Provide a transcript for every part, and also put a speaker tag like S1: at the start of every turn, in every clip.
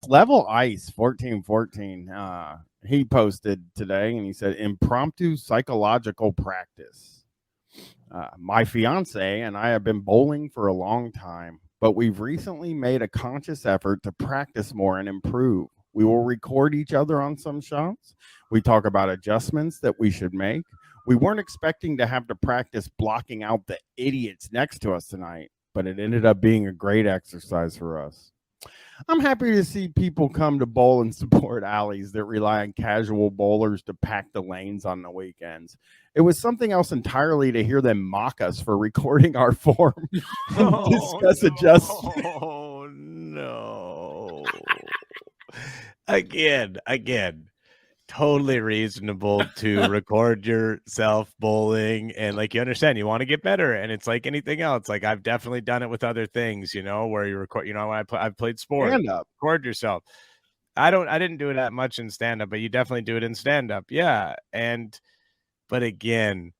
S1: Level Ice 1414. He posted today and he said impromptu psychological practice. My fiance and I have been bowling for a long time, but we've recently made a conscious effort to practice more and improve. We will record each other on some shots. We talk about adjustments that we should make. We weren't expecting to have to practice blocking out the idiots next to us tonight, but it ended up being a great exercise for us. I'm happy to see people come to bowl and support alleys that rely on casual bowlers to pack the lanes on the weekends. It was something else entirely to hear them mock us for recording our form and discuss adjustments.
S2: Oh, no. Again, totally reasonable to record yourself bowling, and like you understand you want to get better, and it's like anything else. Like I've definitely done it with other things, where you record, when I've played sports, record yourself. I didn't do it that much in stand-up, but you definitely do it in stand-up. Yeah. But again,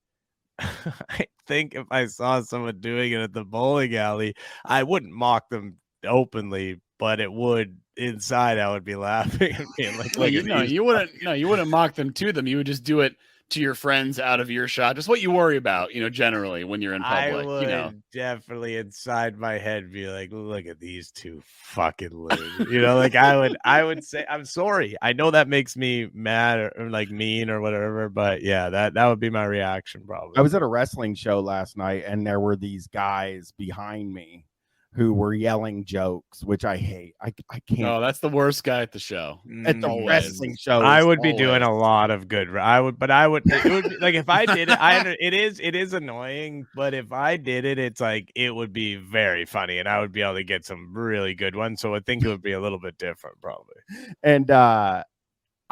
S2: I think if I saw someone doing it at the bowling alley, I wouldn't mock them openly, but it would inside I would be laughing and being like,
S3: you wouldn't mock them to them. You would just do it to your friends out of earshot. Just what you worry about, generally when you're in public.
S2: I would definitely inside my head be like, look at these two fucking losers. Like I would say, I'm sorry. I know that makes me mad or like mean or whatever, but yeah, that would be my reaction probably.
S1: I was at a wrestling show last night and there were these guys behind me who were yelling jokes, which I hate. I can't.
S3: Oh, that's the worst guy at the show.
S1: At the wrestling show,
S2: I would be doing a lot of good. It would be, like if I did it. It is annoying, but if I did it, it's like it would be very funny, and I would be able to get some really good ones. So I think it would be a little bit different, probably.
S1: And I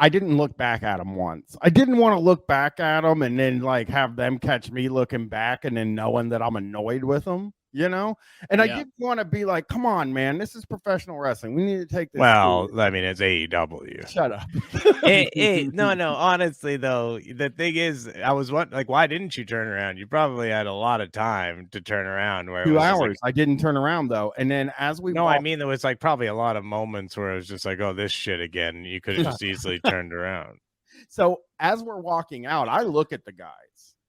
S1: didn't look back at them once. I didn't want to look back at them and then like have them catch me looking back and then knowing that I'm annoyed with them. And I didn't want to be like, come on, man, this is professional wrestling. We need to take this.
S2: Well, I mean, it's AEW.
S1: Shut up.
S2: No. Honestly, though, the thing is, I was like, why didn't you turn around? You probably had a lot of time to turn around. Where
S1: 2 hours. I didn't turn around, though. And then as we
S2: I mean, there was like probably a lot of moments where it was just like, oh, this shit again. You could have just easily turned around.
S1: So as we're walking out, I look at the guys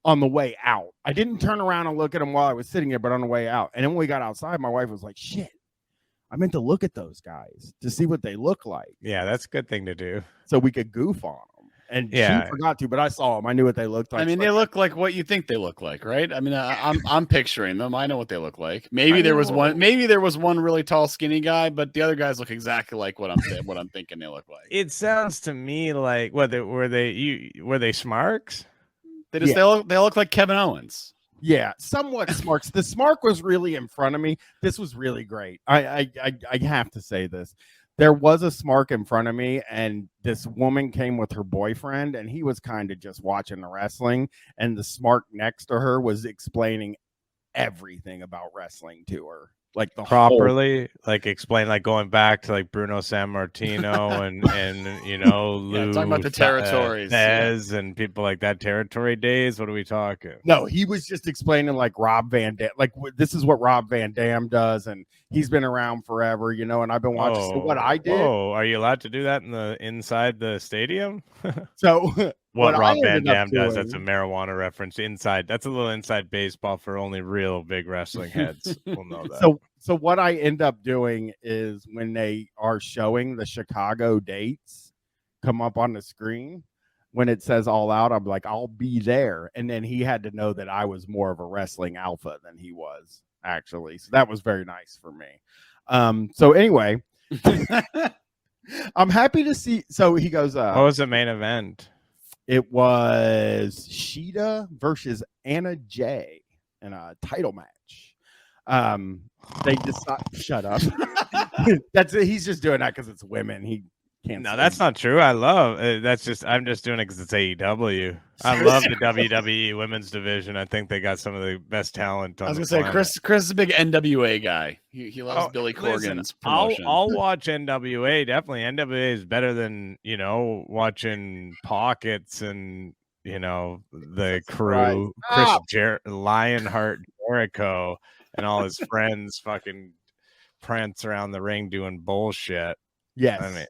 S1: on the way out. I didn't turn around and look at them while I was sitting there, but on the way out. And then when we got outside, my wife was like, shit, I meant to look at those guys to see what they look like.
S2: Yeah, that's a good thing to do.
S1: So we could goof on them. And she forgot to, but I saw them. I knew what they looked like.
S3: I mean, they look like what you think they look like, right? I mean, I'm picturing them. I know what they look like. Maybe there was one really tall, skinny guy, but the other guys look exactly like what I'm thinking they look like.
S2: It sounds to me like were they Smarks?
S3: They look like Kevin Owens.
S1: Yeah, somewhat Smarks. The Smark was really in front of me. This was really great. I have to say this. There was a Smark in front of me, and this woman came with her boyfriend, and he was kind of just watching the wrestling, and the Smark next to her was explaining everything about wrestling to her. Like the
S2: properly, like explain, like going back to like Bruno Sammartino and Lou,
S3: talking about the territories,
S2: and people like that, territory days. What are we talking?
S1: No, he was just explaining like Rob Van Dam, like this is what Rob Van Dam does, and he's been around forever, and I've been watching. So what I did?
S2: Oh, are you allowed to do that inside the stadium?
S1: So.
S2: What Rob Van Dam does, that's a marijuana reference inside. That's a little inside baseball for only real big wrestling heads. We'll know that.
S1: So what I end up doing is when they are showing the Chicago dates come up on the screen, when it says All Out, I'm like, I'll be there. And then he had to know that I was more of a wrestling alpha than he was, actually. So that was very nice for me. So anyway, I'm happy to see. So he goes,
S2: what was the main event?
S1: It was Sheeta versus Anna Jay in a title match. They decide. Shut up. He's just doing that because it's women. He can't.
S2: No, that's not true. I love. I'm just doing it because it's AEW. I love the WWE women's division. I think they got some of the best talent.
S3: I was gonna say Chris is a big NWA guy. He loves Billy Corgan's promotion.
S2: I'll watch NWA. Definitely, NWA is better than watching Pockets and the Crew, Lionheart Jericho, and all his friends fucking prance around the ring doing bullshit.
S1: Yes.
S2: I mean,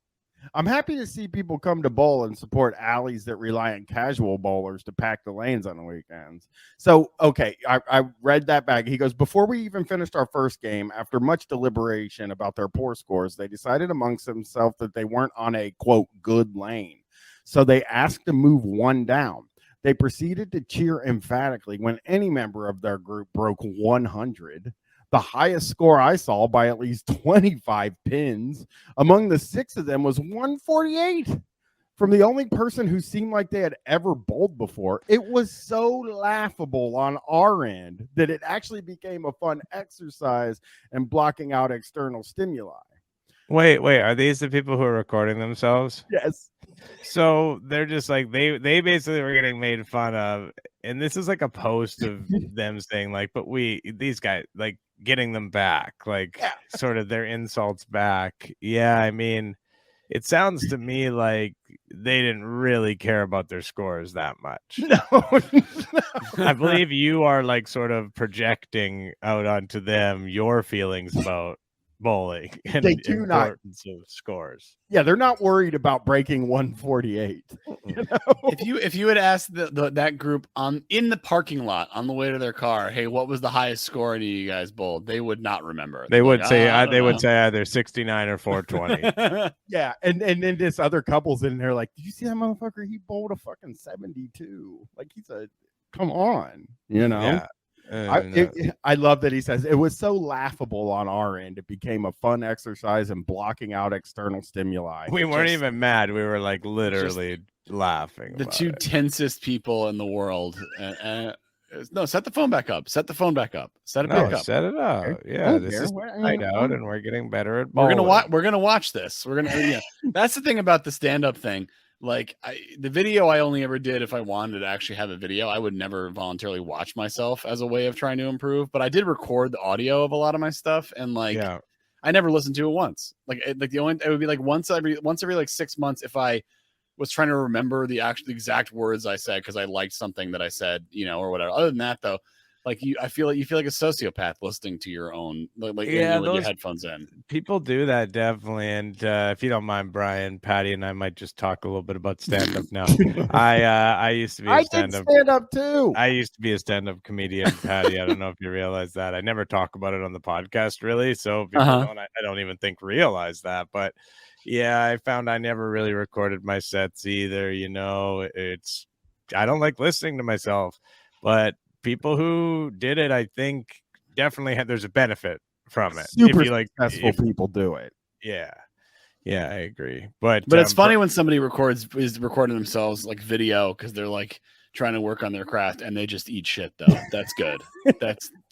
S1: I'm happy to see people come to bowl and support alleys that rely on casual bowlers to pack the lanes on the weekends. So, okay, I read that back. He goes, before we even finished our first game, after much deliberation about their poor scores, they decided amongst themselves that they weren't on a, quote, good lane. So they asked to move one down. They proceeded to cheer emphatically when any member of their group broke 100. The highest score I saw by at least 25 pins. Among the 6 of them was 148. From the only person who seemed like they had ever bowled before. It was so laughable on our end that it actually became a fun exercise in blocking out external stimuli.
S2: wait, are these the people who are recording themselves?
S1: Yes.
S2: So they're just like they basically were getting made fun of, and this is like a post of them saying like, but these guys like getting them back, like sort of their insults back. Yeah, I mean, it sounds to me like they didn't really care about their scores that much.
S1: No.
S2: I believe you are like sort of projecting out onto them your feelings about bowling and
S1: They
S2: the
S1: do not.
S2: importance of scores.
S1: Yeah, they're not worried about breaking 148. You know?
S3: If you had asked that group in the parking lot on the way to their car, hey, what was the highest score any of you guys bowled? They would not remember.
S2: They would say
S3: would
S2: say either 69 or 420.
S1: Yeah, and then this other couple's in there like, did you see that motherfucker? He bowled a fucking 72. Like come on, you know.
S2: Yeah.
S1: I love that he says it was so laughable on our end. It became a fun exercise in blocking out external stimuli.
S2: We weren't even mad. We were like literally laughing.
S3: The two tensest people in the world. No, set the phone back up. Set the phone back up. Set it back up.
S2: Set it up.
S1: Okay.
S2: Yeah, this is night out, and we're getting better at
S3: We're
S2: bowling.
S3: gonna watch this. We're gonna. Yeah, that's the thing about the stand-up thing. Like the video I only ever did if I wanted to actually have a video. I would never voluntarily watch myself as a way of trying to improve, but I did record the audio of a lot of my stuff, and I never listened to it once. It would be like once every like 6 months if I was trying to remember the exact words I said because I liked something that I said, or whatever. Other than that, though, I feel like a sociopath listening to your own with your headphones in.
S2: People do that definitely, and if you don't mind, Brian, Patty, and I might just talk a little bit about stand-up now. I used to be a
S1: stand-up too.
S2: I used to be a stand-up comedian, Patty. I don't know if you realize that. I never talk about it on the podcast, really. So people I don't even think realize that, but. Yeah, I found I never really recorded my sets either. I don't like listening to myself, but people who did it, I think definitely there's a benefit from it.
S1: Super successful people do it.
S2: Yeah, I agree. But
S3: it's funny when somebody is recording themselves like video because they're like trying to work on their craft and they just eat shit though. That's good.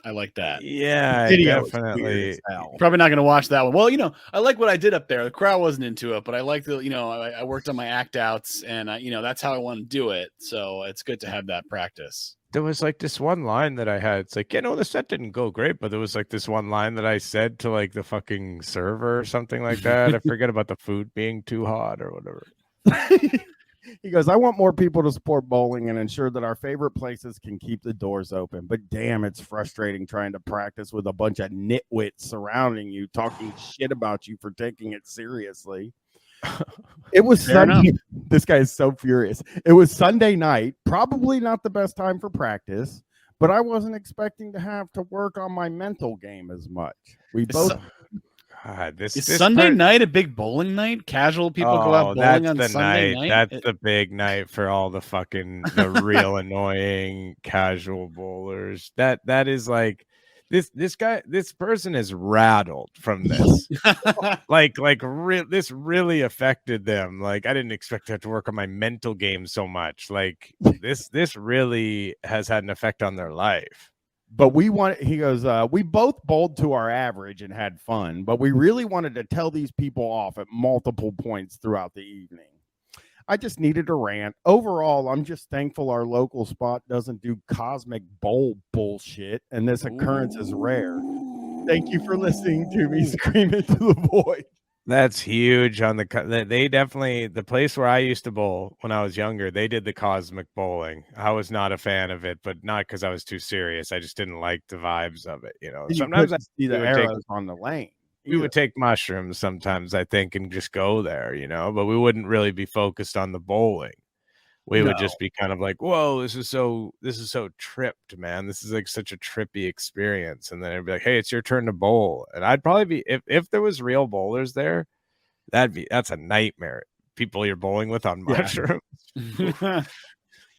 S3: I like that.
S2: Yeah, definitely.
S3: Probably not going to watch that one. Well, I like what I did up there. The crowd wasn't into it, but I like I worked on my act outs and that's how I want to do it. So it's good to have that practice.
S2: There was like this one line that I had. It's like, the set didn't go great, but there was like this one line that I said to like the fucking server or something like that. I forget about the food being too hot or whatever.
S1: He goes, I want more people to support bowling and ensure that our favorite places can keep the doors open. But damn, it's frustrating trying to practice with a bunch of nitwits surrounding you, talking shit about you for taking it seriously. It was Sunday. This guy is so furious. It was Sunday night, probably not the best time for practice, but I wasn't expecting to have to work on my mental game as much. We both...
S3: Is Sunday night a big bowling night? Casual people go out bowling on Sunday night?
S2: That's the big night for all the real annoying casual bowlers. That is like this person is rattled from this. This really affected them. Like I didn't expect to have to work on my mental game so much. Like this really has had an effect on their life.
S1: But he goes, we both bowled to our average and had fun, but we really wanted to tell these people off at multiple points throughout the evening. I just needed a rant. Overall, I'm just thankful our local spot doesn't do cosmic bowl bullshit, and this occurrence is rare. Thank you for listening to me scream into the void.
S2: That's huge on they definitely, the place where I used to bowl when I was younger, they did the cosmic bowling. I was not a fan of it, but not because I was too serious. I just didn't like the vibes of it. Sometimes I
S1: see the arrows on the lane.
S2: we would take mushrooms sometimes, I think, and just go there, you know, but we wouldn't really be focused on the bowling. We would just be kind of like, whoa, this is so tripped, man. This is like such a trippy experience. And then it'd be like, hey, it's your turn to bowl. And I'd probably be, if there was real bowlers there, that's a nightmare. People you're bowling with on mushrooms.